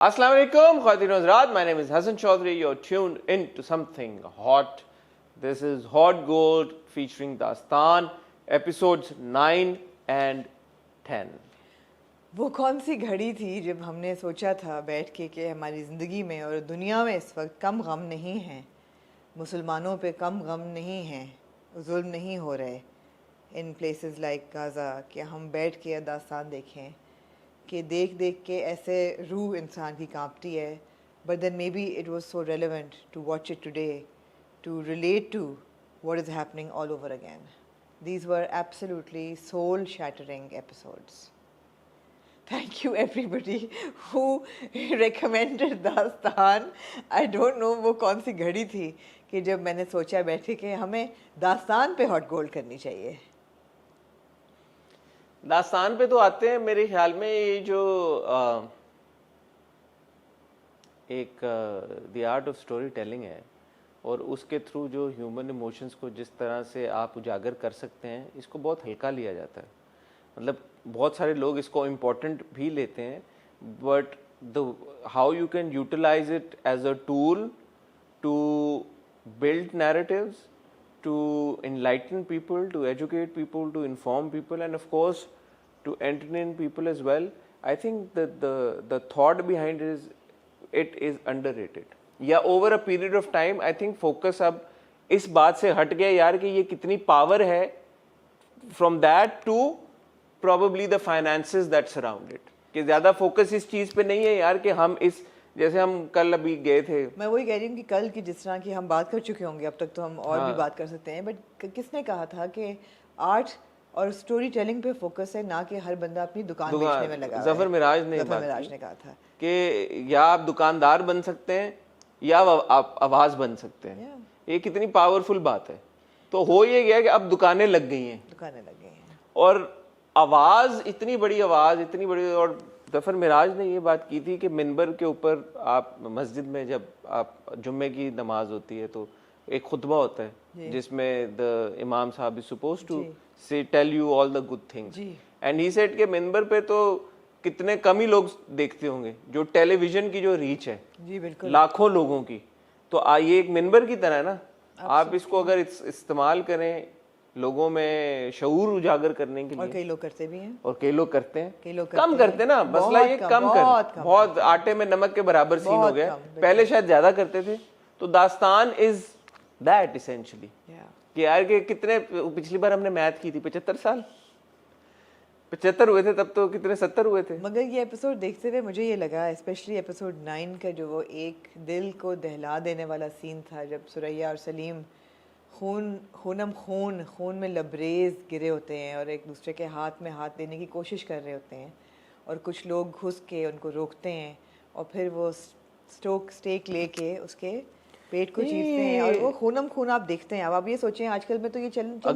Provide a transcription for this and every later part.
Assalamu alaikum, Khwateen Hazrat. My name is Hassan Chaudhry. You're tuned into something hot. This is Hot Gold featuring Dastan, episodes 9 and 10. वो कौन सी घड़ी थी जब हमने सोचा था बैठ के कि हमारी ज़िंदगी में और दुनिया में इस वक्त कम गम नहीं हैं, मुसलमानों पे कम गम नहीं हैं, जुल्म नहीं हो रहे इन प्लेसेस लाइक गाज़ा, कि हम बैठ के दास्तान देखें कि देख देख के ऐसे रूह इंसान की कांपती है. But then maybe it was so relevant to watch it today, to relate to what is happening all over again. These were absolutely soul-shattering episodes. Thank you everybody who recommended दास्तान. I don't know वो कौन सी घड़ी थी कि जब मैंने सोचा बैठे कि हमें दास्तान पे हॉट गोल्ड करनी चाहिए. दास्तान पे तो आते हैं मेरे ख्याल में ये जो एक the art of story telling है और उसके थ्रू जो ह्यूमन इमोशंस को जिस तरह से आप उजागर कर सकते हैं, इसको बहुत हल्का लिया जाता है. मतलब बहुत सारे लोग इसको इम्पोर्टेंट भी लेते हैं, but the how you can utilize it as a tool to build narratives, to enlighten people, to educate people, to inform people, and of course to entertain people as well. I think that the thought behind it is underrated. या over a period of time I think focus अब इस बात से हट गया यार कि ये कितनी पावर है, from that to probably the finances that surround it. कि ज़्यादा फोकस इस चीज़ पे नहीं है यार कि हम इस, जैसे हम कल अभी गए थे, मैं वही कह रही हूँ कि कल की जिस तरह की हम बात कर चुके होंगे अब तक, तो हम और भी बात कर सकते हैं. बट किसने कहा था कि आर्ट और स्टोरी टेलिंग पे फोकस है, ना कि हर बंदा अपनी दुकान बेचने में लगा. ज़फर मिराज ने कहा था कि या आप दुकानदार बन सकते हैं या आप आवाज़ बन सकते हैं. ये कितनी पावरफुल बात है. तो हो ये गया कि अब दुकानें लग गई हैं और आवाज़, इतनी बड़ी आवाज़, इतनी बड़ी. और ज़फर मिराज ने ये बात की थी कि मिंबर के ऊपर आप मस्जिद में जब आप जुम्मे की नमाज होती है तो एक खुतबा होता है जिसमें द इमाम साहब is supposed to say tell you all the good things, and he said के मिंबर पे तो कितने कम ही लोग देखते होंगे. जो टेलीविजन की जो रीच है लाखों लोगों की, तो ये एक मिंबर की तरह है ना. आप इसको अगर इस्तेमाल करें लोगों में शऊर उजागर करने के लिए, और कई लोग करते भी हैं और कई लोग करते हैं, कम करते हैं ना, मसला ये कम कर, बहुत आटे में नमक के बराबर सीन हो गया. पहले शायद ज्यादा करते थे. तो दास्तान इज दैट एसेंशियली कि यार के कितने, पिछली बार हमने मैथ की थी 75 साल, 75 हुए थे तब, तो कितने 70 हुए थे. मगर ये एपिसोड देखते हुए मुझे ये लगा, स्पेशली एपिसोड 9 का जो वो एक दिल को दहला देने वाला सीन था, जब सुरैया और सलीम खून में लबरेज गिरे होते हैं और एक दूसरे के हाथ में हाथ देने की कोशिश कर रहे होते हैं, और कुछ लोग घुस के उनको रोकते हैं और फिर वो स्टेक लेके उसके पेट को चीरते हैं और वो खून आप देखते हैं. अब आप ये सोचें आजकल में तो ये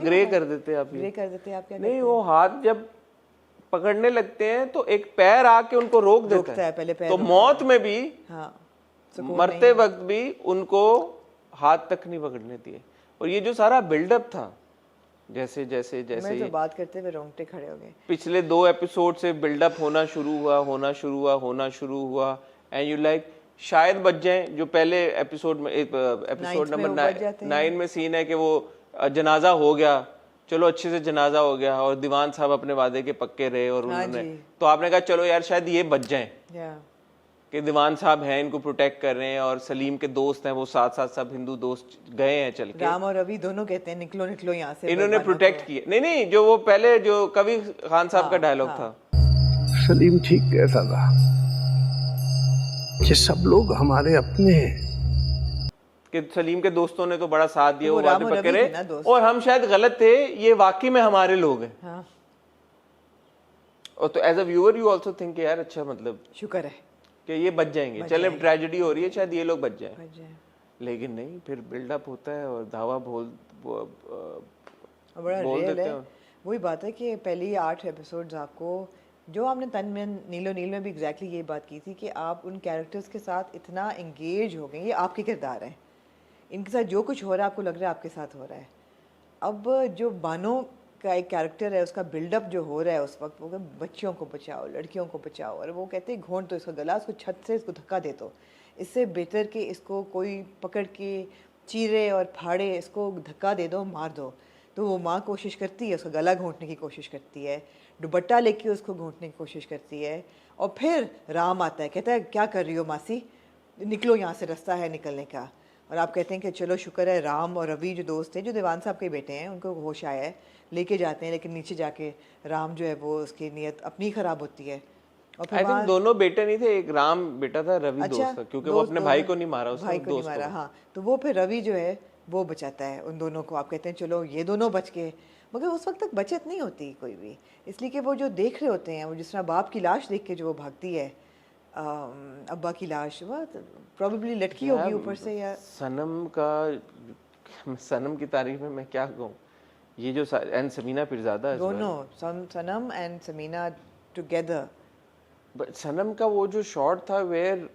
ग्रे कर देते हैं आप, ग्रे कर देते हैं आप. क्या नहीं, वो हाथ जब पकड़ने लगते हैं तो एक पैर आके उनको रोक देता है पहले पैर, तो मौत में भी, मरते वक्त भी उनको हाथ तक नहीं पकड़ने दिए. और ये जो सारा बिल्डअप था, जैसे जैसे जैसे मैं तो बात करते हुए रोंगटे खड़े हो गए. पिछले 2 एपिसोड से बिल्डअप होना शुरू हुआ एंड यू लाइक शायद बच जाए. जो पहले एपिसोड में, एपिसोड नंबर 9 में सीन है कि वो जनाजा हो गया, चलो अच्छे से जनाजा हो गया और दीवान साहब अपने वादे के पक्के रहे और उन्होंने, तो आपने कहा चलो यार शायद ये बच जाएं कि दीवान साहब हैं, इनको प्रोटेक्ट कर रहे हैं, और सलीम के दोस्त हैं वो साथ साथ सब हिंदू दोस्त गए हैं चल के. राम और रवि दोनों कहते हैं निकलो निकलो यहाँ से, इन्होंने प्रोटेक्ट किया. नहीं, जो वो पहले जो कवि खान साहब का डायलॉग था, सलीम ठीक कहता था कि सब लोग हमारे अपने हैं, कि सलीम के दोस्तों ने तो बड़ा साथ दिया, वो वादे पक्के रहे और हम शायद गलत थे, ये वाकई में हमारे लोग हैं. और तो as a viewer you also think यार अच्छा, मतलब शुक्र है कि ये बच जाएंगे, चले ट्रेजेडी हो रही है शायद ये लोग बच जाए. लेकिन नहीं, फिर बिल्डअप होता है और धावा बोल देते हैं. वही बात है कि पहली 8 एपिसोड्स आपको, जो आपने तन में नीलो नील में भी एग्जैक्टली ये बात की थी कि आप उन कैरेक्टर्स के साथ इतना एंगेज हो गए, ये आपके किरदार हैं, इनके साथ जो कुछ हो रहा है आपको लग रहा है आपके साथ हो रहा है. अब जो बानो का एक कैरेक्टर है, उसका बिल्डअप जो हो रहा है उस वक्त, वो बच्चियों को बचाओ, लड़कियों को बचाओ, और वो कहते हैं घोंट तो इसका गला, उसको छत से इसको धक्का दे दो, इससे बेहतर कि इसको कोई पकड़ के चीरे और फाड़े, इसको धक्का दे दो, मार दो। तो वो माँ कोशिश करती है, उसका गला घोंटने की कोशिश करती है, दुपट्टा लेके उसको घोंटने की कोशिश करती है, और फिर राम आता है, कहता है क्या कर रही हो मासी, निकलो यहाँ से, रास्ता है निकलने का। और आप कहते हैं कि चलो शुक्र है राम और रवि जो दोस्त थे, जो दीवान साहब के बेटे हैं, उनको होश आया है, लेके जाते हैं, लेकिन नीचे जाके राम जो है वो उसकी नीयत अपनी ख़राब होती है। और आई थिंक दोनों बेटे नहीं थे, एक राम बेटा था, रवि दोस्त था, क्योंकि वो अपने भाई को नहीं मारा, उसने भाई को नहीं मारा। हाँ, तो वो फिर रवि जो है वो बचाता है उन दोनों को। आप कहते हैं चलो ये दोनों बच गए, मगर उस वक्त तक बचत नहीं होती कोई भी, इसलिए कि वो जो देख रहे होते हैं, वो जिस तरह बाप की लाश देख के जो वो भागती है, अब्बा की लाश, वो प्रोबेबली लटकी होगी ऊपर से। या सनम की तारीफ में मैं क्या कहूँ, ये जो एंड समीना पिरज़ादा दोनों, Sanam and Samina together. But Sanam का वो जो शॉट था where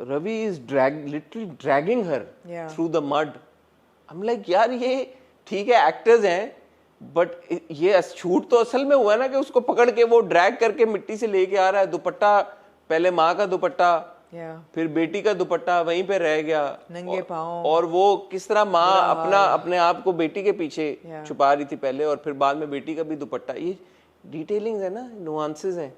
Ravi is literally dragging her through the mud, I am like यार ये ठीक है एक्टर्स हैं, बट ये शूट तो असल में हुआ ना कि उसको पकड़ के वो ड्रैग करके मिट्टी से लेके आ रहा है, दुपट्टा पहले माँ का दुपट्टा, फिर बेटी का दुपट्टा वहीं पे रह गया नंगे पाँव, और वो किस तरह माँ अपने आप को बेटी के पीछे छुपा रही थी पहले, और फिर बाद में बेटी का भी दुपट्टा। ये डिटेलिंग्स है ना, नुआंसेस हैं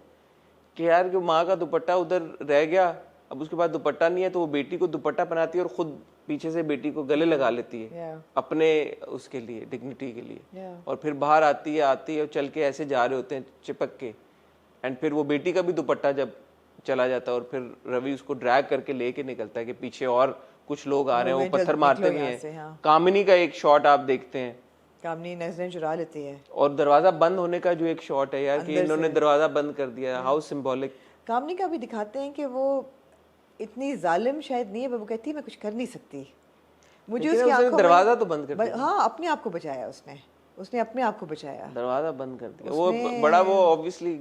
कि यार जो माँ का दुपट्टा उधर रह गया, अब उसके बाद दुपट्टा नहीं है तो वो बेटी को दुपट्टा पहनाती है और खुद पीछे से बेटी को गले लगा लेती है अपने उसके लिए, डिग्निटी के लिए, और फिर बाहर आती है और चल के ऐसे जा रहे होते हैं चिपक के, एंड फिर वो बेटी का भी दुपट्टा जब चला जाता है और फिर रवि उसको ड्रैग करके लेके निकलता है कि पीछे और कुछ लोग आ रहे हैं, वो पत्थर मारते भी हैं। कामिनी का एक शॉट आप देखते हैं, कामनी नजरें चुरा लेती है, और दरवाजा बंद होने का जो एक शॉट है यार कि इन्होंने दरवाजा बंद कर दिया, हाउ सिंबॉलिक। कामनी का भी दिखाते हैं कि वो इतनी जालिम शायद नहीं है, वो कहती है मैं कुछ कर नहीं सकती, मुझे उसकी आंखों दरवाजा तो बंद कर दिया। हाँ, अपने आप को बचाया उसने अपने आप को बचाया, दरवाजा बंद कर दिया। वो बड़ा वो ऑब्वियसली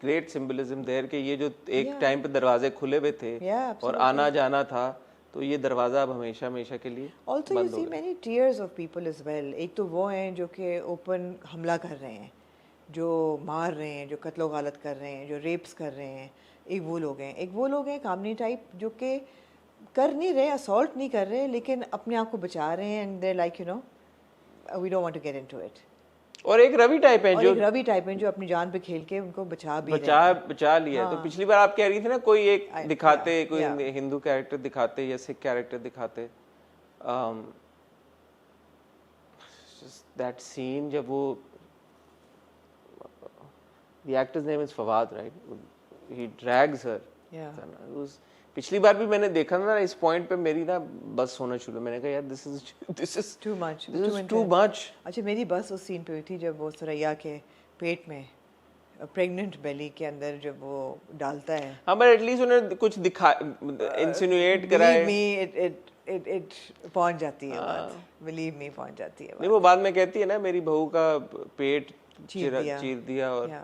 ग्रेट सिंबलिज्म देयर कि ये जो एक टाइम पे दरवाजे खुले हुए थे और आना जाना था, तो ये दरवाजा अब हमेशा हमेशा के लिए also you see many tears of people is well. एक तो वो हैं जो कि ओपन हमला कर रहे हैं, जो मार रहे हैं, जो कत्लो गालत कर रहे हैं, जो रेप्स कर रहे हैं, एक वो लोग हैं कामनी टाइप जो कि कर नहीं रहे, असॉल्ट नहीं कर रहे, लेकिन अपने आप को बचा रहे हैं, and they like you know we don't want to get into it. और एक रवि टाइप है जो अपनी जान पे खेल के उनको बचा लिया। हाँ। तो पिछली बार आप कह रही थी ना कोई एक दिखाते, कोई हिंदू कैरेक्टर दिखाते या सिख कैरेक्टर दिखाते, दैट सीन जब वो the actor's name is Fawad, right? He drags her. पिछली बार भी मैंने देखा ना इस पॉइंट पे मेरी ना बस होना शुरू, मैंने कहा यार दिस इज टू मच। अच्छा, मेरी बस उस सीन पे हुई थी जब वो सुरैया के पेट में प्रेग्नेंट बेली के अंदर जब वो डालता है। हाँ, बट एटलीस्ट उन्होंने कुछ दिखा इंसिनुएट करा है। इट पहुंच जाती है बात, बिलीव मी पहुंच जाती है। नहीं, वो बाद में कहती है ना मेरी बहू का पेट चीर दिया और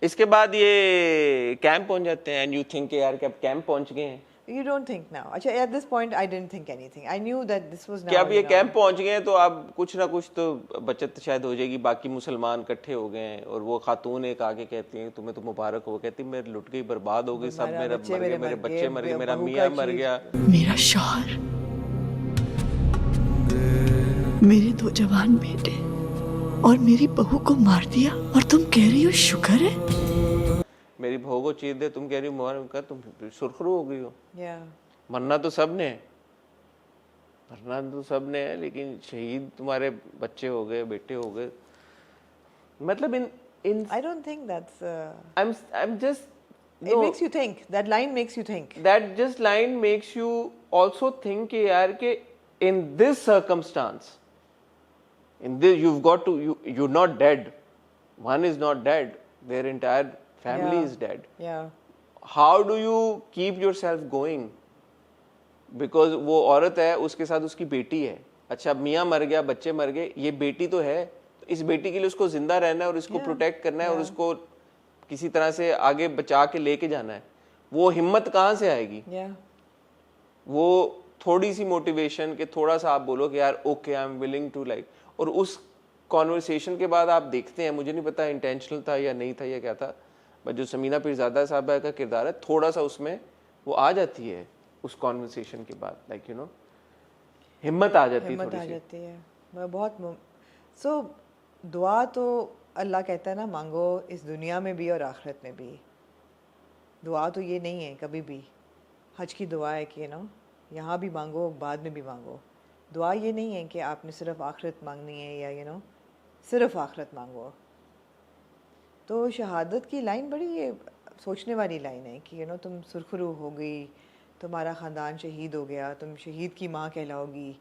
इसके बाद ये कैंप पहुंच जाते हैं, एंड यू थिंक यार कि अब कैंप पहुंच गए हैं। You don't think now. अच्छा, at this point I didn't think anything. I knew that this was now. कि अब ये कैंप पहुंच गए हैं तो अब कुछ ना कुछ तो बचत शायद हो जाएगी, बाकी मुसलमान इकट्ठे हो गए हैं, और वो खातून एक आके कहती है तुम्हें तो मुबारक हो, कहती मैं लुट गई, बर्बाद हो गई, सब मेरे बच्चे मर गए, मेरा मियाँ मर गया, मेरा शौहर, मेरे 2 जवान बेटे और मेरी बहू को मार दिया, और तुम कह रही हो शुक्र है। मेरी बहू को चीर दे, तुम कह रही हो मुबारक, तुम सुरखरू हो गई हो। मरना तो सब ने है, लेकिन शहीद तुम्हारे बच्चे हो गए, बेटे हो गए। मतलब इन I don't think that's I'm just it makes you think. That line makes you think. That just line makes you also think कि यार कि in this circumstance, in this you've got to you're not dead. One is not dead. Their entire family is dead. Yeah. How do you keep yourself going? Because वो औरत है, उसके साथ उसकी बेटी है। अच्छा, मियाँ मर गया, बच्चे मर गए, ये बेटी तो है, तो इस बेटी के लिए उसको जिंदा रहना है और इसको प्रोटेक्ट करना है और उसको किसी तरह से आगे बचा के लेके जाना है। वो हिम्मत कहाँ से आएगी? वो थोड़ी सी मोटिवेशन के थोड़ा सा आप बोलो कि यार okay I am willing to like, और उस कॉन्वर्सेशन के बाद आप देखते हैं, मुझे नहीं पता इंटेंशनल था या नहीं था या क्या था, बट जो समीना पीरज़ादा साहबा का किरदार है थोड़ा सा उसमें वो आ जाती है उस कॉन्वर्सेशन के बाद, लाइक यू नो हिम्मत आ जाती है, हिम्मत थोड़ी आ सी। जाती है। मैं बहुत सो दुआ तो अल्लाह कहता है ना, मांगो इस दुनिया में भी और आखिरत में भी। दुआ तो ये नहीं है कभी भी, हज की दुआ है कि यहाँ भी मांगो बाद में भी मांगो। दुआ ये नहीं है कि आपने सिर्फ आखिरत मांगनी है या सिर्फ आखिरत मांगो। तो शहादत की लाइन बड़ी ये सोचने वाली लाइन है कि तुम सुरखरू हो गई, तुम्हारा ख़ानदान शहीद हो गया, तुम शहीद की माँ कहलाओगी,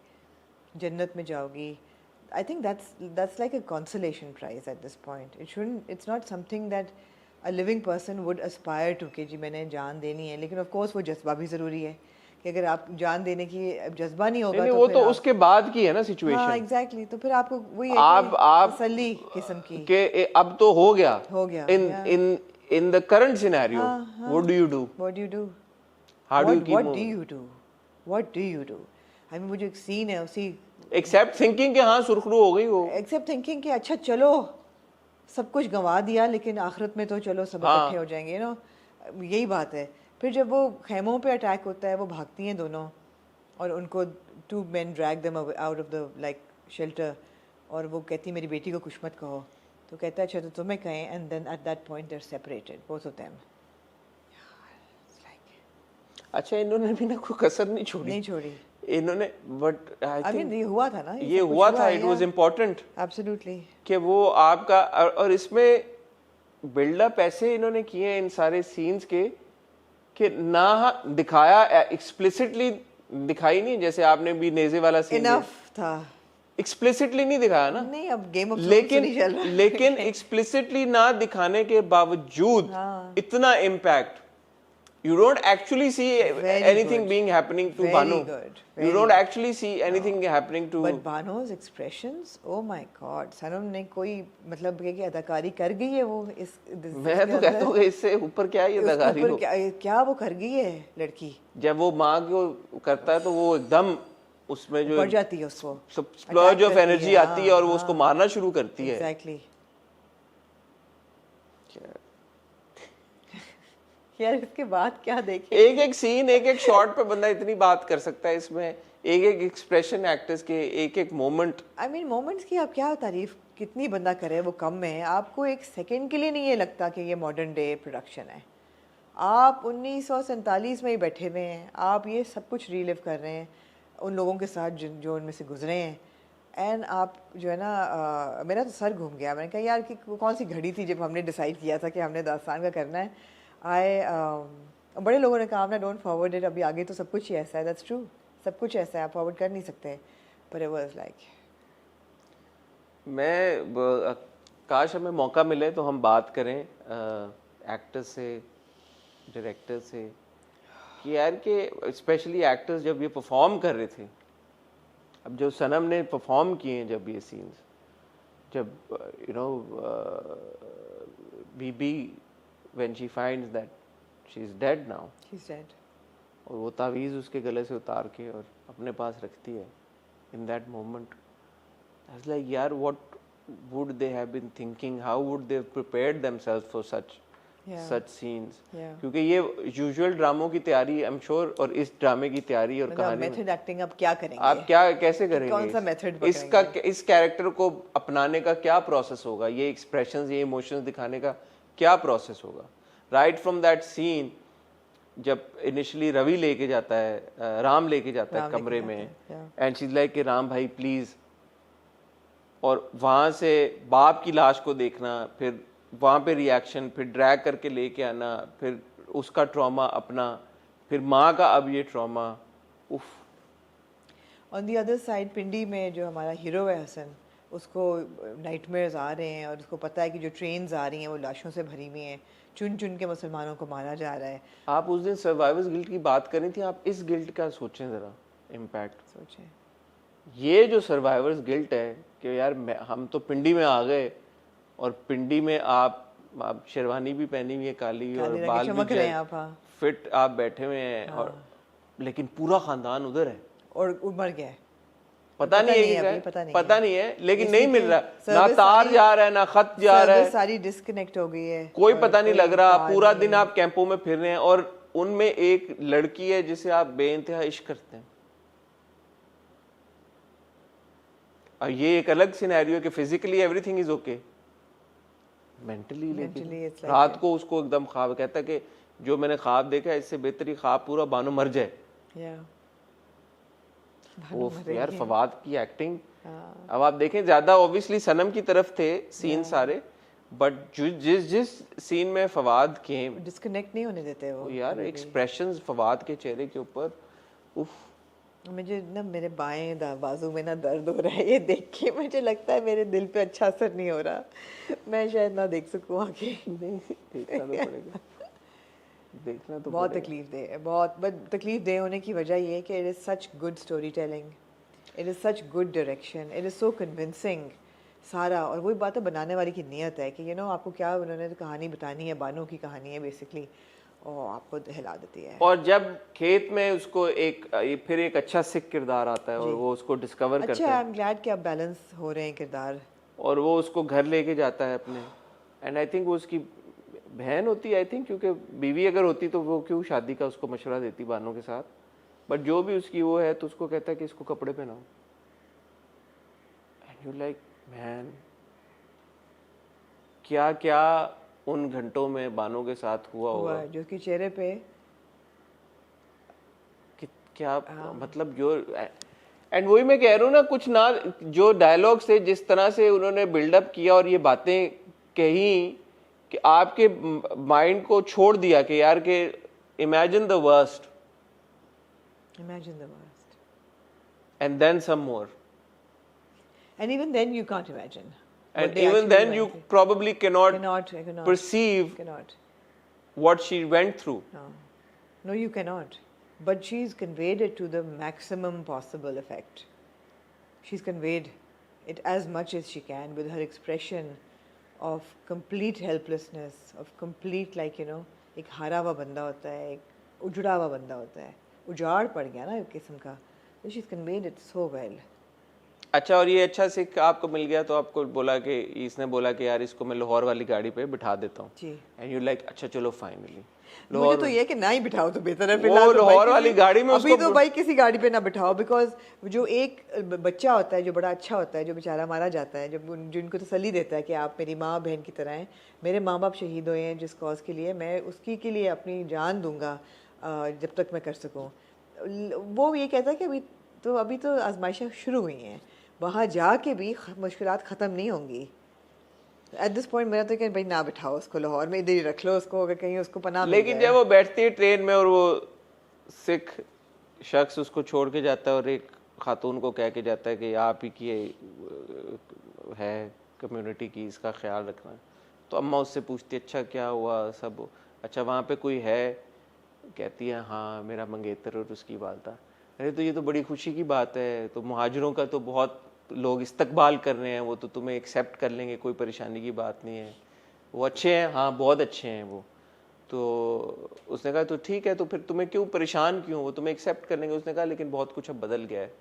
जन्नत में जाओगी। I think that's like a consolation prize at this point. It's not something that a living person would aspire to कि जी मैंने जान देनी है। लेकिन of course वो जज्बा भी ज़रूरी है कि अगर आप जान देने की जज्बा नहीं होगा नहीं, तो वो फिर तो आप, उसके बाद की है ना हाँ सिचुएशन। एग्जैक्टली, तो फिर आपको वही है आप कि तसल्ली किस्म की के अब तो हो गया yeah. in the current scenario, हाँ, what do you do? What do you do? How do you keep What do moving? you do? What do you do? I mean मुझे एक सीन है उसी, Except thinking कि हाँ सुरखरू हो गई वो। एक्सेप्ट थिंकिंग कि अच्छा चलो सब कुछ गंवा दिया लेकिन आखिरत में तो चलो सब हाँ। इकट्ठे हो जाएंगे, यही बात है। फिर जब वो खैमों पे अटैक होता है, वो भागती हैं दोनों और उनको two men drag them out of the like shelter, और वो कहती मेरी बेटी को कुछ मत कहो, तो कहता है अच्छा तो तुम्हें कहें, and then at that point they are separated both of them. अच्छा इन्होंने भी ना कोई कसर नहीं छोड़ी, नहीं छोड़ी इन्होंने, बट आई मीन ये हुआ था ना, ये हुआ था, इट वाज इम्पोर्टेंट एब्सोल्युटली। कि वो आपका, और इसमें बिल्डअप ऐसे इन्होंने किए हैं इन सारे सीन्स के कि ना दिखाया एक्सप्लिसिटली दिखाई नहीं, जैसे आपने भी नेज़े वाला सीन इनफ था, एक्सप्लिसिटली नहीं दिखाया ना, नहीं अब गेम ऑफ लेकिन एक्सप्लिसिटली ना दिखाने के बावजूद हाँ। इतना impact, you don't actually see anything being happening to Banu. You don't actually see anything happening to. But Banu's expressions, oh my God, सनम ने कोई मतलब कि अदाकारी कर गई है वो इस मैं तो कहता हूँ इससे ऊपर क्या ये अदाकारी हो, क्या वो कर गई है लड़की। जब वो माँ को करता है तो वो एकदम उसमें जो बढ़ जाती है उसको, स्प्लर्ज ऑफ एनर्जी आती है और वो उसको मारना शुरू करती है। Exactly. यार इसके बाद क्या देखें, एक एक सीन, एक एक शॉट पे बंदा इतनी बात कर सकता है इसमें, एक एक एक्सप्रेशन एक्टर्स के, एक एक मोमेंट। आई मीन मोमेंट्स की आप क्या तारीफ कितनी बंदा करे वो कम है। आपको एक सेकंड के लिए नहीं ये लगता कि ये मॉडर्न डे प्रोडक्शन है। आप 1947 में ही बैठे हुए हैं, आप ये सब कुछ रीलिव कर रहे हैं उन लोगों के साथ जो उनमें से गुजरे हैं, एंड आप जो है ना मेरा तो सर घूम गया। मैंने कहा यार कि कौन सी घड़ी थी जब हमने डिसाइड किया था कि हमने दास्तान का करना है। बड़े लोगों ने कहा ना डोंट फॉरवर्ड इट, अभी आगे तो सब कुछ ही ऐसा है। दैट्स ट्रू, सब कुछ ऐसा है, आप फॉरवर्ड कर नहीं सकते। पर इट वाज लाइक, मैं काश हमें मौका मिले तो हम बात करें एक्टर्स से, डायरेक्टर से, कि यार कि स्पेशली एक्टर्स जब ये परफॉर्म कर रहे थे, अब जो सनम ने परफॉर्म किए हैं जब ये सीन्स, जब you know Bibi when she finds that she's dead now, she's dead, और वो तावीज़ उसके गले से उतार के और अपने पास रखती है, in that moment I was like यार what would they have been thinking, how would they have prepared themselves for such such scenes, क्योंकि ये यूजुअल ड्रामों की तैयारी I'm sure, और इस ड्रामे की तैयारी और कहानी मेथड एक्टिंग अब क्या करेंगे, आप क्या कैसे करेंगे, कौन सा मेथड इसका, इस कैरेक्टर को अपनाने का क्या प्रोसेस होगा, ये एक्सप्रेशंस, ये इमोशंस दिखाने का क्या प्रोसेस होगा। राइट फ्रॉम दैट सीन जब इनिशियली रवि लेके जाता है, राम लेके जाता है कमरे में, एंड शी इज लाइक कि राम भाई प्लीज, और वहाँ से बाप की लाश को देखना, फिर वहाँ पे रिएक्शन, फिर ड्रैग करके लेके आना, फिर उसका ट्रॉमा अपना, फिर माँ का अब ये ट्रॉमा, उफ। ऑन दी अदर साइड पिंडी में जो हमारा हीरो है हसन, उसको नाइटमेयर्स आ रहे हैं और उसको पता है कि जो ट्रेन्स आ रही हैं वो लाशों से भरी हुई हैं, चुन चुन के मुसलमानों को मारा जा रहा है। आप उस दिन सर्वाइवर्स गिल्ट की बात कर रही थी, आप इस गिल्ट का सोचें ज़रा, इम्पैक्ट सोचें। ये जो सर्वाइवर्स गिल्ट है कि यार हम तो पिंडी में आ गए, और पिंडी में आप शेरवानी भी पहनी हुई है काली और बाल भी रहे हैं आप, फिट आप बैठे हुए हैं, और लेकिन पूरा ख़ानदान उधर है और मर गया है, पता नहीं है कि अभी, क्या, पता नहीं है, लेकिन इसलिए नहीं मिल रहा, ना सर्विस तार सारी- जा रहा है ना खत जा रहा है, सारी डिस्कनेक्ट हो गई है, कोई और पता नहीं कोई लग रहा। तार पूरा नहीं दिन है। आप कैंपों में फिर रहे हैं और उनमें एक लड़की है जिसे आप बेइंतहा इश्क करते हैं। और ये एक अलग सिनेरियो है कि physically everything is okay, mentally Mentally it's like रात को उसको एकदम ख्वाब, कहता है कि जो मैंने ख्वाब देखा है इससे बेहतरी ख्वाब पूरा बानो मर जाए। Yeah. वो यार फवाद की एक्टिंग, अब आप देखें ज्यादा ऑब्वियसली सनम की तरफ थे सीन सारे, बट जिस सीन में फवाद के डिस्कनेक्ट नहीं होने देते वो यार एक्सप्रेशंस फवाद के चेहरे के ऊपर, उफ, मुझे ना मेरे बाएं बाजू में ना दर्द हो रहा है, ये देख के मुझे लगता है मेरे दिल पे अच्छा असर नहीं हो रहा, मैं शायद ना देख सकूं आगे। देखना तो पड़ेगा, देखना तो बहुत पड़ेगा। तकलीफ दे, बहुत, बट तकलीफ दे होने की वजह ये है कि it is such good story telling, it is such good direction, it is so convincing सारा। और वही बात है बनाने वाले की नीयत है कि आपको क्या उन्होंने कहानी बतानी है, बानो की कहानी है बेसिकली, और आपको हिला देती है। और जब खेत में उसको फिर एक अच्छा सिख किरदार आता है और वो उसको डिस्कवर करता अच्छा, है, आई एम ग्लैड कि आप बैलेंस हो रहे हैं किरदार। और वो उसको घर लेके जाता है अपने, एंड आई थिंक वो उसकी बहन होती है, आई थिंक, क्योंकि बीवी अगर होती तो वो क्यों शादी का उसको मशवरा देती बानो के साथ, बट जो भी उसकी वो है तो उसको कहता है कि इसको कपड़े पहनाओ, एंड यू लाइक मैन, क्या क्या उन घंटों में बानो के साथ हुआ होगा, जो उसके चेहरे पे कि क्या मतलब जो, एंड वही मैं कह रहा हूँ ना, कुछ ना जो डायलॉग से जिस तरह से उन्होंने बिल्डअप किया और ये बातें कही कि आपके माइंड को छोड़ दिया कि यार के imagine the worst and then some more, and even then you can't imagine, and even then you probably cannot cannot perceive cannot what she went through. no you cannot, but she's conveyed it to the maximum possible effect. She's conveyed it as much as she can with her expression of complete helplessness, of complete like एक हारा हुआ बंदा होता है, एक उजड़ा हुआ बंदा होता है, उजाड़ पड़ गया ना एक किस्म का, so she's conveyed it so well. अच्छा, और ये अच्छा सिख आपको मिल गया तो आपको बोला कि इसने बोला कि यार इसको मैं लाहौर वाली गाड़ी पे बिठा देता हूँ, एंड यू लाइक अच्छा चलो फाइनली, मुझे तो ये कि ना ही बिठाओ तो बेहतर है, वो लाहौर वाली गाड़ी में अभी तो भाई किसी गाड़ी पे ना बिठाओ, बिकॉज जो एक बच्चा होता है जो बड़ा अच्छा होता है, जो बेचारा मारा जाता है, जब जिनको तसल्ली देता है कि आप मेरी माँ बहन की तरह हैं, मेरे माँ बाप शहीद हुए हैं जिस कॉज के लिए, मैं उसकी के लिए अपनी जान दूंगा जब तक मैं कर सकूँ, वो ये कहता है कि अभी तो आजमाइशें शुरू हुई हैं, वहाँ जाके भी मुश्किलात ख़त्म नहीं होंगी। एट दिस पॉइंट मेरा तो कि भाई ना बिठाओ उसको लाहौर में, इधर ही रख लो उसको, अगर कहीं उसको पनाह मिल लेकिन जाए। जब वो बैठती है ट्रेन में और वो सिख शख्स उसको छोड़ के जाता है और एक खातून को कह के जाता है कि आप ही की है कम्युनिटी की, इसका ख्याल रखना, तो अम्मा उससे पूछती है अच्छा क्या हुआ सब, अच्छा वहाँ पे कोई है, कहती है हाँ मेरा मंगेतर और उसकी वालदा। अरे तो ये तो बड़ी खुशी की बात है, तो मुहाजिरों का तो बहुत लोग इस्तकबाल कर रहे हैं, वो तो तुम्हें एक्सेप्ट कर लेंगे, कोई परेशानी की बात नहीं है, वो अच्छे हैं, हाँ बहुत अच्छे हैं वो। तो उसने कहा तो ठीक है, तो फिर तुम्हें क्यों परेशान क्यों, वो तुम्हें एक्सेप्ट कर लेंगे। उसने कहा लेकिन बहुत कुछ अब बदल गया है,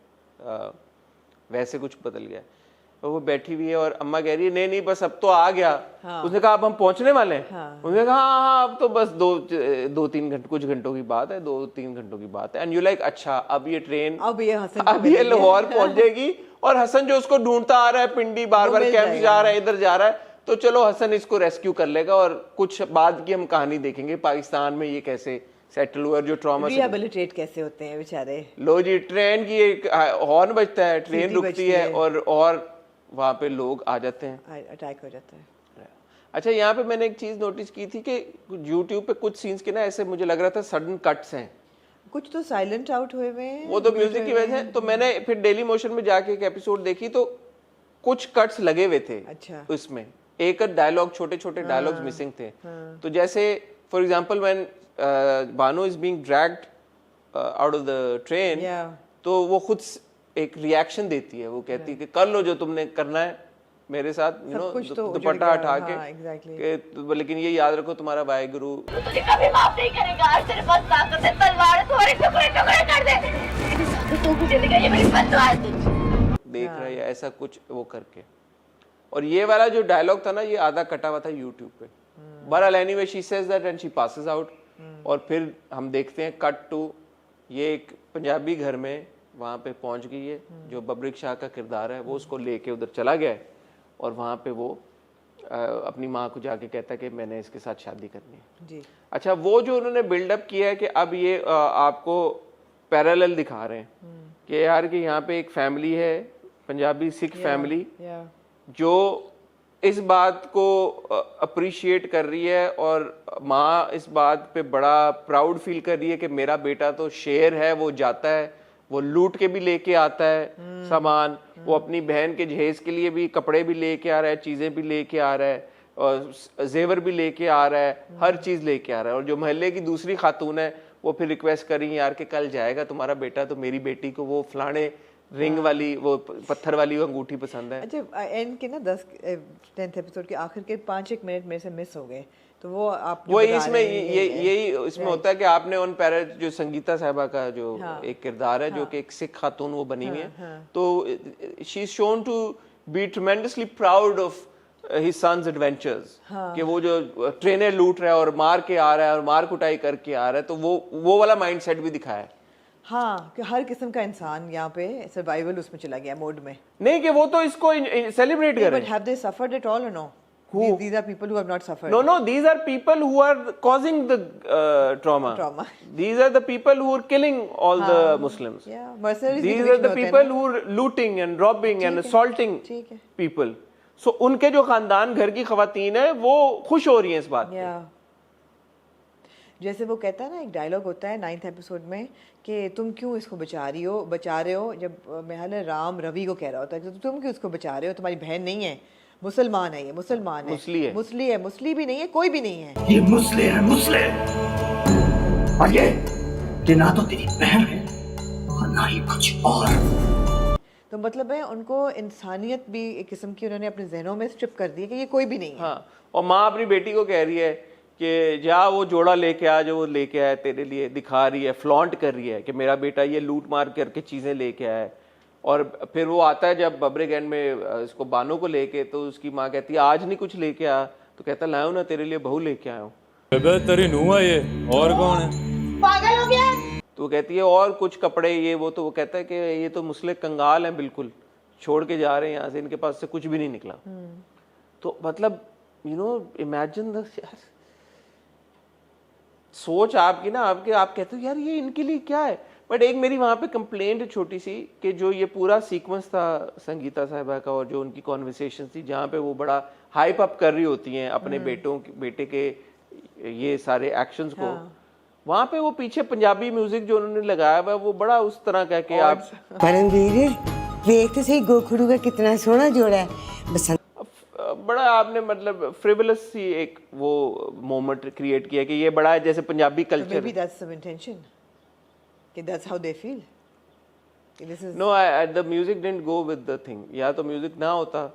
वैसे कुछ बदल गया है। और वो बैठी हुई है और अम्मा कह रही है नहीं नहीं बस अब तो आ गया। हाँ। उसने कहा अब हम पहुंचने वाले हैं। हाँ। उसने कहा हाँ अब तो बस दो तीन घंटे, कुछ घंटों की बात है, 2-3 घंटों की बात है। एंड यू लाइक अच्छा अब ये ट्रेन अब ये लाहौर पहुंच जाएगी और हसन जो उसको ढूंढता आ रहा है, पिंडी बार बार कैंप जा रहा है, इधर जा रहा है, तो चलो हसन इसको रेस्क्यू कर लेगा और कुछ बाद की हम कहानी देखेंगे पाकिस्तान में ये कैसे सेटल हुआ, जो ट्रॉमा रिहैबिलिटेट कैसे होते हैं बेचारे। लो जी, ट्रेन की एक हॉर्न बजता है, ट्रेन रुकती है और वहाँ पे लोग आ जाते हैं, अटैक हो जाता है। अच्छा यहाँ पे मैंने एक चीज नोटिस की थी कि YouTube पे कुछ सीन्स के ना ऐसे मुझे लग रहा था सडन कट्स हैं, कुछ तो साइलेंट आउट हुए हुए हैं, वो तो म्यूजिक की वजह से। तो मैंने फिर डेली मोशन में जाके एक एपिसोड देखी तो कुछ कट्स लगे हुए थे। अच्छा। उसमें एक डायलॉग, छोटे छोटे डायलॉग्स मिसिंग थे। तो जैसे for example when Bano is being dragged out of the train, तो वो खुद एक रिएक्शन देती है, वो कहती है कि कर लो जो तुमने करना है मेरे साथ, यू नो, दुपट्टा हटा के, लेकिन ये याद रखो तुम्हारा वाहेगुरु तुझे कभी माफ नहीं करेगा। आज तेरे पास ताकत है, तलवार थोड़े टुकड़े टुकड़े कर दे। तो मुझे लगा ये मेरी बददुआ है। देख रहा है या ऐसा कुछ वो करके। और ये वाला जो डायलॉग था ना, ये आधा कटा हुआ था यूट्यूब पे। बहरहाल anyway she says that and she passes out. और फिर हम देखते हैं कट टू, ये एक पंजाबी घर में वहाँ पे पहुँच गई है, जो बब्रिक शाह का किरदार है वो उसको लेके उधर चला गया है, और वहाँ पे वो अपनी माँ को जाके कहता है कि मैंने इसके साथ शादी करनी है जी। अच्छा, वो जो उन्होंने बिल्डअप किया है कि अब ये आपको पैरेलल दिखा रहे हैं कि यार कि यहाँ पे एक फैमिली है, पंजाबी सिख फैमिली, जो इस बात को अप्रिशिएट कर रही है, और माँ इस बात पे बड़ा प्राउड फील कर रही है कि मेरा बेटा तो शेर है, वो जाता है, वो लूट के भी लेके आता है सामान, वो अपनी बहन के जहेज के लिए भी कपड़े भी लेके आ रहा है, चीज़ें भी लेके आ रहा है, और जेवर भी लेके आ रहा है, हर चीज़ लेके आ रहा है। और जो मोहल्ले की दूसरी खातून है वो फिर रिक्वेस्ट करी यार कि कल जाएगा तुम्हारा बेटा तो मेरी बेटी को वो फलाने रिंग वाली, वो पत्थर वाली वो अंगूठी पसंद है। अच्छा, एंड के ना 10th एपिसोड के आखिर के 5-1 मिनट मेरे से मिस हो गए, तो वो आप वो इसमें यही इसमें होता है कि आपने उन पैरा जो संगीता साहिबा का जो एक किरदार है, जो कि एक सिख खातून वो बनी हुई है, तो she is shown to be tremendously proud of his sons adventures, कि वो जो ट्रेनें लूट रहा है और मार के आ रहा है और मार कुटाई करके आ रहा है, तो वो वाला माइंडसेट भी दिखाया है। हाँ, कि हर किस्म का इंसान यहाँ पे सर्वाइवल उसमें चला गया मोड में। नहीं कि वो तो इसको सेलिब्रेट कर रहे हैं। But have they suffered at all or no? These are people who have not suffered. No, these are people who are causing the trauma. These are the people who are killing all the Muslims. Yeah, mercenaries. These are the people who are looting and robbing and assaulting people. So उनके जो खानदान घर की खवातीन है वो खुश हो रही हैं इस बात पे। जैसे वो कहता है ना, एक डायलॉग होता है 9th एपिसोड में कि तुम क्यों इसको बचा रहे हो, जब मेहल राम रवि को कह रहा होता है कि तुम क्यों इसको बचा रहे हो, तुम्हारी बहन नहीं है, मुसलमान है, ये मुसलमान है, मुस्ली भी नहीं है, कोई भी नहीं है, ये मुस्ले है, और ये ना तो तेरी बहन है और ना ही कुछ और। तो मतलब है उनको इंसानियत भी एक किस्म की उन्होंने अपने जहनों में स्ट्रिप कर दी है कि ये कोई भी नहीं है। हाँ, और माँ अपनी बेटी को कह रही है कि जा वो जोड़ा लेके आ, जो वो लेके आया तेरे लिए, दिखा रही है, फ्लॉन्ट कर रही है कि मेरा बेटा ये लूट मार करके चीज़ें लेके आया है। और फिर वो आता है जब बब्रिक एंड में इसको बानो को लेके, तो उसकी माँ कहती है आज नहीं कुछ लेके आ, तो कहता लाओ ना तेरे लिए बहू लेके आया हूँ। तेरी नूह है ये, और कौन है? पागल हो गया? तो कहती है और कुछ कपड़े ये वो, तो वो कहता है कि ये तो मुस्लिम कंगाल हैं, बिल्कुल छोड़ के जा रहे हैं यहाँ से, इनके पास से कुछ भी नहीं निकला। तो मतलब इमेजिन द सोच आपकी ना, आप कहते हो यार ये इनके लिए क्या है। बट एक मेरी वहाँ पे कंप्लेंट छोटी सी कि जो ये पूरा सीक्वेंस था संगीता साहिबा का और जो उनकी कॉन्वर्सेशन थी जहाँ पे वो बड़ा हाइप अप कर रही होती हैं अपने बेटे के ये सारे एक्शंस को, वहाँ पे वो पीछे पंजाबी म्यूजिक जो उन्होंने लगाया हुआ वो बड़ा उस तरह का कि आप परमवीर देख तो सही गोखड़ू का कितना सोना जोड़ा है, बसंत बड़ा आपने मतलब फ्रिवलस सी एक वो मोमेंट क्रिएट किया कि ये बड़ा है जैसे Punjabi culture. Maybe that's some intention. कि that's how they feel. This is no, the music didn't go with the thing. या तो म्यूजिक ना होता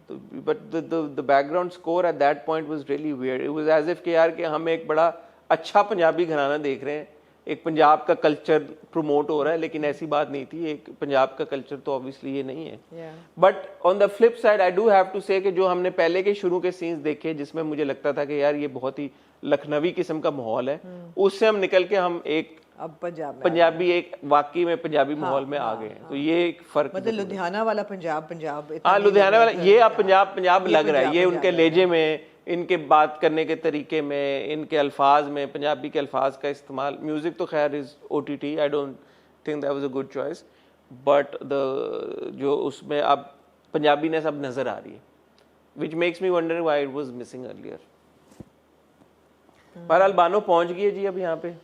तो, but the background score at that point was really weird. It was as if कि यार कि हम एक बड़ा अच्छा पंजाबी घराना देख रहे हैं, एक पंजाब का कल्चर प्रमोट हो रहा है, लेकिन ऐसी बात नहीं थी। एक पंजाब का कल्चर तो ऑब्वियसली ये नहीं है। But on the flip side I do have to say कि जो हमने पहले के शुरू के सीन्स देखे जिसमें मुझे लगता था कि यार ये बहुत ही लखनवी किस्म का माहौल है, उससे हम निकल के हम एक अब पंजाबी एक वाकई में पंजाबी माहौल में आ गए हैं। तो ये एक फर्क, मतलब लुधियाना वाला पंजाब हाँ लुधियाना वाला ये अब पंजाब लग रहा है। ये उनके लहजे में, इनके बात करने के तरीके में, इनके अल्फाज में, पंजाबी के अल्फाज का इस्तेमाल। म्यूजिक तो खैर is OTT, I don't think that was a good choice, but the जो उसमें अब पंजाबी ने सब नजर आ रही है, which makes me wonder why it was missing earlier. बहरहाल बानो पहुंच गई है जी अब यहाँ पे,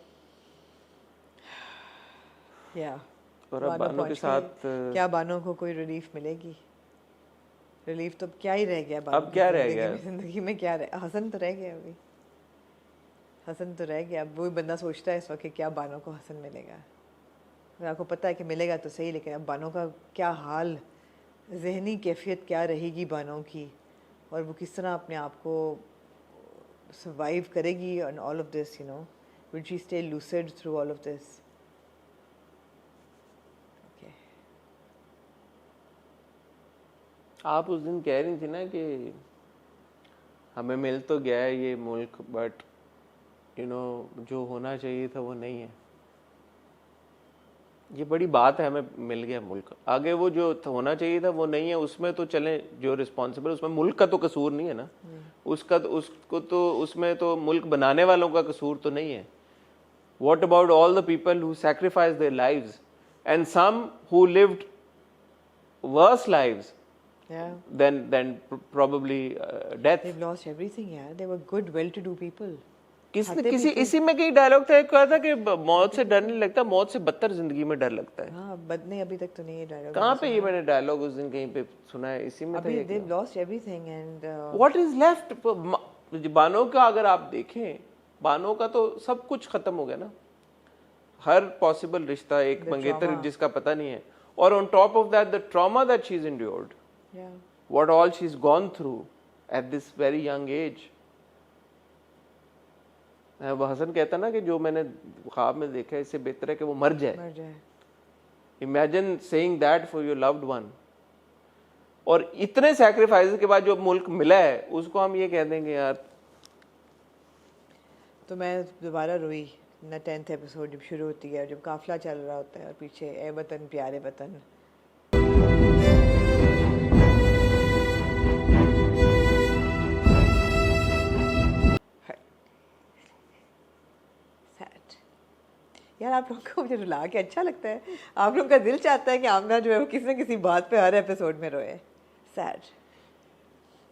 और अब बानो के साथ क्या बानो को कोई रिलीफ मिलेगी? रिलीफ तो क्या ही रह गया अब क्या रह गया जिंदगी में? क्या रह, हसन तो रह गया, अभी हसन तो रह गया। अब वही बंदा सोचता है इस वक्त क्या बानो को हसन मिलेगा। अगर आपको पता है कि मिलेगा तो सही, लेकिन अब बानो का क्या हाल, जहनी कैफियत क्या रहेगी बानो की, और वो किस तरह अपने आप को सर्वाइव करेगी on all of this, will she stay lucid through all of this? आप उस दिन कह रही थी ना कि हमें मिल तो गया है ये मुल्क, बट जो होना चाहिए था वो नहीं है। ये बड़ी बात है, हमें मिल गया मुल्क। आगे वो जो होना चाहिए था वो नहीं है, उसमें तो चले जो रिस्पॉन्सिबल, उसमें मुल्क का तो कसूर नहीं है ना, उसमें तो मुल्क बनाने वालों का कसूर तो नहीं है। What about all the people who sacrificed their lives and some who lived worse lives than probably death? They've lost everything, yeah. They were good, well-to-do people. इसी में कई डायलॉग था, कहा था कि मौत से डर नहीं लगता, मौत से बदतर जिंदगी में डर लगता है। हाँ, नहीं अभी तक तो नहीं ये डायलॉग। कहाँ पे ये मैंने डायलॉग उस दिन कहीं पे सुना है? इसी में अभी they've lost everything and what is left? Bano का अगर आप देखें, बानो का तो सब कुछ खत्म हो गया ना, हर पॉसिबल रिश्ता, एक मंगेतर जिसका पता नहीं है, और on top of that the trauma that she is endured, what all she is gone through at this very young age. वो हसन कहता ना कि जो मैंने ख्वाब में देखा है इससे बेहतर है कि वो मर जाए। Imagine saying that for your loved one. और इतने सैक्रिफाइस के बाद जो मुल्क मिला है उसको हम ये कह देंगे यार। तो मैं दोबारा रोई ना 10th एपिसोड जब शुरू होती है, जब काफिला चल रहा होता है और पीछे ए वतन प्यारे वतन। यार आप लोगों को मुझे रुला के अच्छा लगता है, आप लोगों का दिल चाहता है कि आमना जो है वो किसी न किसी बात पे हर एपिसोड में रोए। Sad,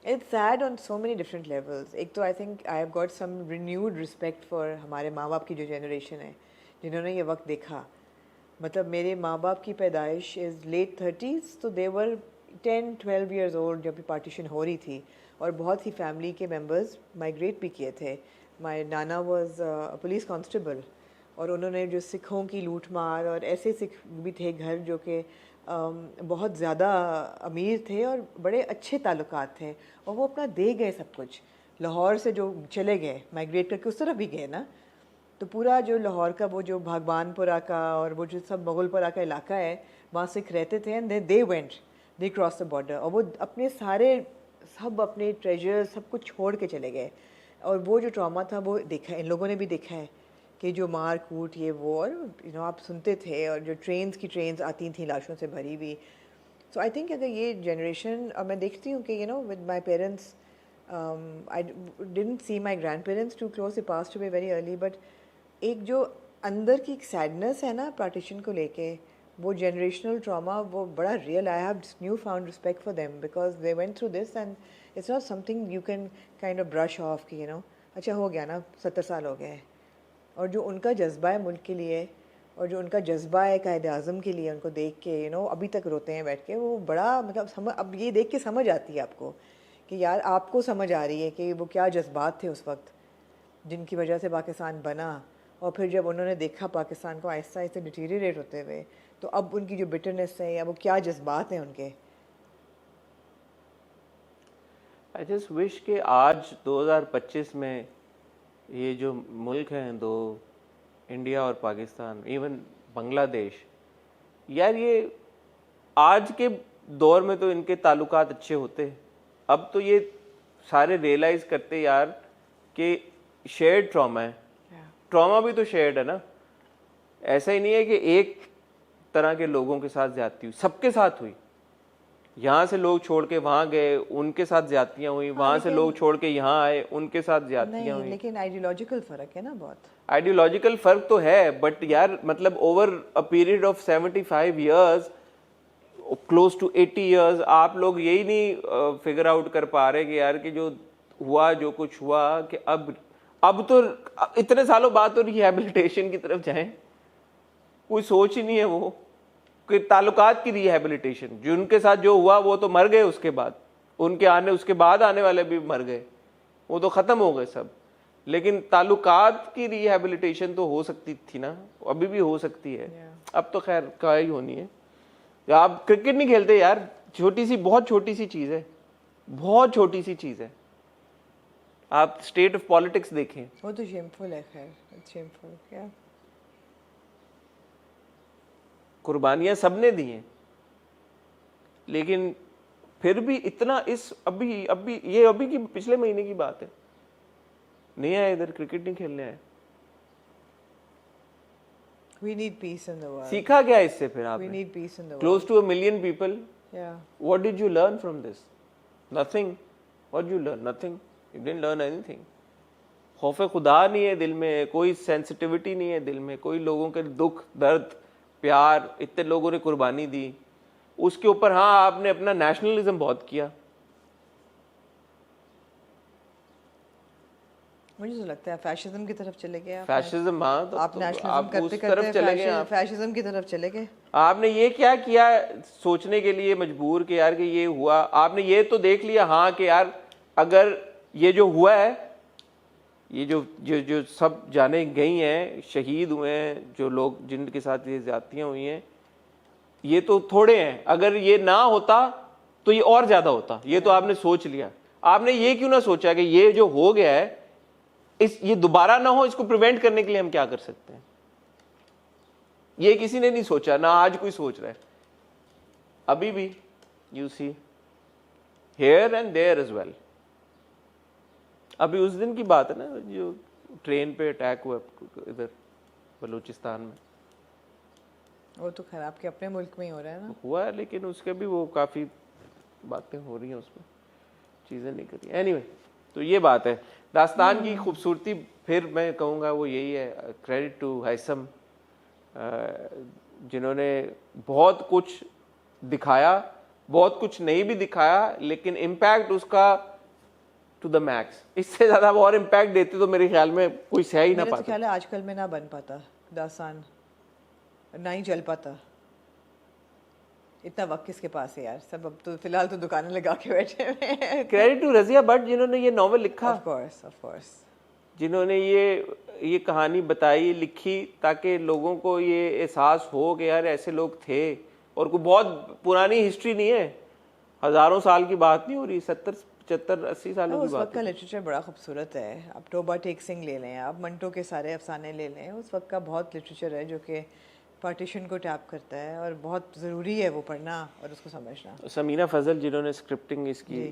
it's sad on so many different levels. एक तो I think I have got some renewed respect for हमारे माँ बाप की जो जनरेशन है जिन्होंने ये वक्त देखा। मतलब मेरे माँ बाप की पैदाइश इज़ लेट 30s, तो दे वर 10-12 ईयर्स ओल्ड जब पार्टीशन हो रही थी, और बहुत सी फैमिली के मेम्बर्स माइग्रेट भी किए थे। माई नाना वॉज पुलिस कांस्टेबल, और उन्होंने जो सिखों की लूट मार, और ऐसे सिख भी थे घर जो कि बहुत ज़्यादा अमीर थे और बड़े अच्छे ताल्लुकात थे, और वो अपना दे गए सब कुछ। लाहौर से जो चले गए माइग्रेट करके उस तरफ भी गए ना, तो पूरा जो लाहौर का वो जो भागबानपुरा का और वो जो सब मुगलपुरा का इलाका है वहाँ सिख रहते थे, and they went, they cross the border, और वो अपने सारे सब अपने ट्रेजर सब कुछ छोड़ के चले गए। और वो जो ट्रॉमा था वो देखा, इन लोगों ने भी देखा है कि जो मार कूट ये वो, और आप सुनते थे, और जो ट्रेन्स आती थी लाशों से भरी हुई। सो आई थिंक अगर ये जनरेशन, और मैं देखती हूँ कि with my parents, I didn't see my grandparents too close, they passed away very early, but एक जो अंदर की एक सैडनेस है ना पार्टीशन को लेके, वो जनरेशनल ट्रॉमा वो बड़ा real. I have new found respect for them because they went through this, and it's not something you can kind of brush off कि अच्छा हो गया ना, 70 साल हो गए। और जो उनका जज्बा है मुल्क के लिए, और जो उनका जज्बा है कायद आज़म के लिए, उनको देख के अभी तक रोते हैं बैठ के, वो बड़ा मतलब अब ये देख के समझ आती है आपको कि यार आपको समझ आ रही है कि वो क्या जज्बात थे उस वक्त जिनकी वजह से पाकिस्तान बना। और फिर जब उन्होंने देखा पाकिस्तान को आहिस्ता आहिस्ता डिटीरिएट होते हुए, तो अब उनकी जो बिटरनेस है या वो क्या जज्बात हैं उनके। आई जस्ट विश कि आज 2025 में ये जो मुल्क हैं दो, इंडिया और पाकिस्तान, इवन बांग्लादेश, यार ये आज के दौर में तो इनके ताल्लुकात अच्छे होते। अब तो ये सारे रियलाइज़ करते यार कि शेयर्ड ट्रॉमा है, ट्रॉमा भी तो शेयर्ड है ना। ऐसा ही नहीं है कि एक तरह के लोगों के साथ ज्यादती हुई, सबके साथ हुई। यहाँ से लोग छोड़ के वहाँ गए, उनके साथ ज्यादतियाँ हुई, वहाँ से लोग छोड़ के यहाँ आए, उनके साथ ज्यादतियाँ हुई। लेकिन आइडियोलॉजिकल फ़र्क है ना, बहुत आइडियोलॉजिकल फ़र्क तो है, बट यार मतलब over a period of 75 years, close to 80 years, आप लोग यही नहीं फिगर आउट कर पा रहे कि यार कि जो हुआ, जो कुछ हुआ, कि अब तो इतने सालों बाद तो रिहैबिलिटेशन की तरफ जाएं, कोई सोच ही नहीं है वो कि ताल्लुकात की रिहैबिलिटेशन। जो उनके साथ जो हुआ वो तो मर गए, उसके बाद उसके बाद आने वाले भी मर गए, वो तो ख़त्म हो गए सब। लेकिन ताल्लुकात की रिहैबिलिटेशन तो हो सकती थी ना, अभी भी हो सकती है। अब तो खैर क्या ही होनी है। आप क्रिकेट नहीं खेलते यार, छोटी सी, बहुत छोटी सी चीज़ है, बहुत छोटी सी चीज़ है। आप स्टेट ऑफ पॉलिटिक्स देखें, वो तो शेमफुल है। खैर शेमफुल क्या, कुर्बानियां सबने दी हैं, लेकिन फिर भी इतना इस अभी ये की पिछले महीने की बात है, नहीं आए इधर, क्रिकेट नहीं खेलने आए। We need peace in the world. सीखा क्या इससे फिर We आपने? need peace in the world. Close to 1 million people. Yeah. What did you learn from this? Nothing. What did you learn? Nothing. You didn't learn anything. खौफ खुदा नहीं है दिल में, कोई सेंसिटिविटी नहीं है दिल में, कोई लोगों के दुख दर्द प्यार, इतने लोगों ने कुर्बानी दी, उसके ऊपर हाँ आपने अपना नेशनलिज्म बहुत किया। मुझे तो लगता है फैशिज्म की तरफ चले गए आप। फैशिज्म, हाँ, तो आप नेशनलिज्म आप करते उस तरफ चले गए। करते फैशिज्म की तरफ चले गए। आपने ये क्या किया सोचने के लिए मजबूर कि यार कि ये हुआ, आपने ये तो देख लिया हाँ कि यार अगर ये जो हुआ है, ये जो जो जो सब जाने गई हैं, शहीद हुए हैं, जो लोग जिनके साथ ये ज्यादतियाँ हुई हैं, ये तो थोड़े हैं, अगर ये ना होता तो ये और ज्यादा होता। ये तो आपने सोच लिया। आपने ये क्यों ना सोचा कि ये जो हो गया है ये दोबारा ना हो, इसको प्रिवेंट करने के लिए हम क्या कर सकते हैं? ये किसी ने नहीं सोचा, ना आज कोई सोच रहा है। अभी भी you see here and there as well. अभी उस दिन की बात है ना जो ट्रेन पे अटैक हुआ इधर बलूचिस्तान में, वो तो खैर आपके अपने मुल्क में ही हो रहा है ना। हुआ है, लेकिन उसके भी वो काफ़ी बातें हो रही हैं, उसमें चीज़ें नहीं करी। एनीवे, तो ये बात है दास्तान की खूबसूरती। फिर मैं कहूँगा वो यही है, क्रेडिट टू हैसम जिन्होंने बहुत कुछ दिखाया, बहुत कुछ नहीं भी दिखाया, लेकिन इम्पैक्ट उसका टू द मैक्स। इससे ज़्यादा और इम्पैक्ट देते तो मेरे ख्याल में कोई सह ही ना मेरा तो पाता। ख्याल है आजकल में ना बन पाता दास्तान, ना ही चल पाता। इतना वक्त किसके पास है यार, सब अब तो फिलहाल तो दुकानें लगा के बैठे हुए हैं। क्रेडिट टू रजिया भट्ट जिन्होंने ये नॉवेल लिखा, ऑफ कोर्स, जिन्होंने ये कहानी बताई, लिखी, ताकि लोगों को ये एहसास हो कि यार ऐसे लोग थे। और कोई बहुत पुरानी हिस्ट्री नहीं है, हज़ारों साल की बात नहीं हो रही, 70, 75, 80 सालों की उस बात वक्त का लिटरेचर बड़ा खूबसूरत है। आप टोबा टेक सिंह ले लें, आप मंटो के सारे अफसाने ले लें, उस वक्त का बहुत लिटरेचर है जो कि पार्टीशन को टैप करता है, और बहुत ज़रूरी है वो पढ़ना और उसको समझना। समीना फजल जिन्होंने स्क्रिप्टिंग इसकी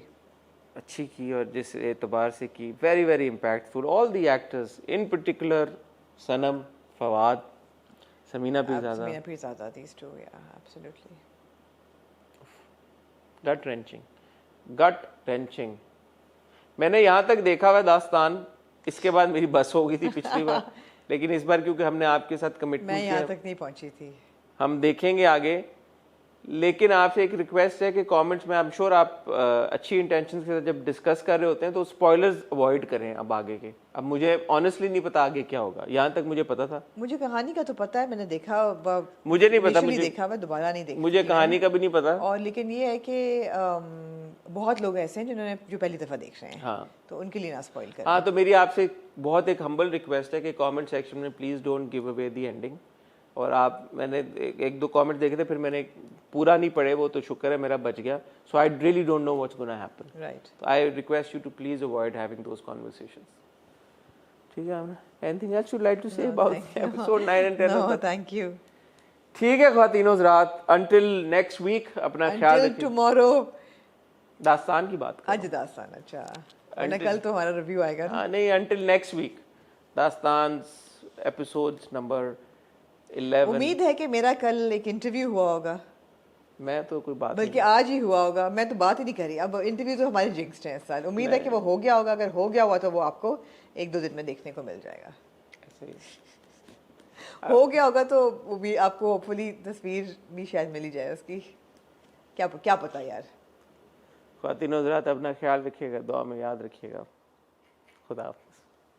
अच्छी की और जिस एतबार से की, very very impactful. All the actors in particular, Sanam, Fawad, Samina Pirzada, these two, yeah, absolutely. Gut wrenching. मैंने यहाँ तक देखा हुआ दास्तान, इसके बाद मेरी बस हो गई थी पिछली बार, लेकिन इस बार क्योंकि हमने आपके साथ कमिटमेंट मैं किया, यहाँ तक नहीं पहुँची थी। हम देखेंगे आगे। लेकिन आपसे एक रिक्वेस्ट है कि कमेंट्स में, आई एम श्योर आप अच्छी इंटेंशन के साथ जब डिस्कस कर रहे होते हैं तो स्पॉयलर्स अवॉइड करें अब आगे के। अब मुझे ऑनेस्टली नहीं पता आगे क्या होगा, यहाँ तक मुझे पता था। मुझे कहानी का तो पता है, मैंने देखा, मुझे नहीं पता, मुझे देखा, मैं दोबारा नहीं देखी, मुझे कहानी का भी नहीं पता। और लेकिन ये है कि बहुत लोग ऐसे हैं जिन्होंने जो पहली दफ़ा देख रहे हैं, हाँ, तो उनके लिए ना स्पॉइल करें। हाँ, तो मेरी आपसे बहुत एक हम्बल रिक्वेस्ट है कि कमेंट सेक्शन में please don't give away the ending. और आप, मैंने एक दो कमेंट देखे थे, फिर मैंने पूरा नहीं पढ़े, वो तो शुक्र है मेरा बच गया। So I really don't know what's gonna happen, right. तो I request you to please avoid having those conversations. ठीक है Amna, anything else you like to say about episode 9 and 10? No, thank you. ठीक है ख्वातीनो हज़रात, अंटिल नेक्स्ट वीक अपना ख्याल रखिए। Tomorrow दास्तान की बात करो। आज दास्तान, अच्छा, वरना कल तो हमारा रिव्यू आएगा। हाँ नहीं, अंटिल नेक्स्ट वीक दास्तान एपिसोड्स नंबर 11। उम्मीद है कि मेरा कल एक इंटरव्यू हुआ होगा, मैं तो कोई बात बल्कि आज ही हुआ होगा, मैं तो बात ही नहीं करी। अब इंटरव्यू तो हमारे जिंक्स्ड हैं इस साल, उम्मीद है कि वो हो गया होगा। अगर हो गया हुआ तो वो आपको 1-2 दिन में देखने को मिल जाएगा। ऐसे ही। हो गया होगा तो वो भी आपको होपफुली तस्वीर भी शायद मिल ही जाए उसकी, क्या पता यार। ख्वातीनो हज़रात अपना ख्याल रखिएगा, दुआ में याद रखिएगा। खुदा हाफ़िज़।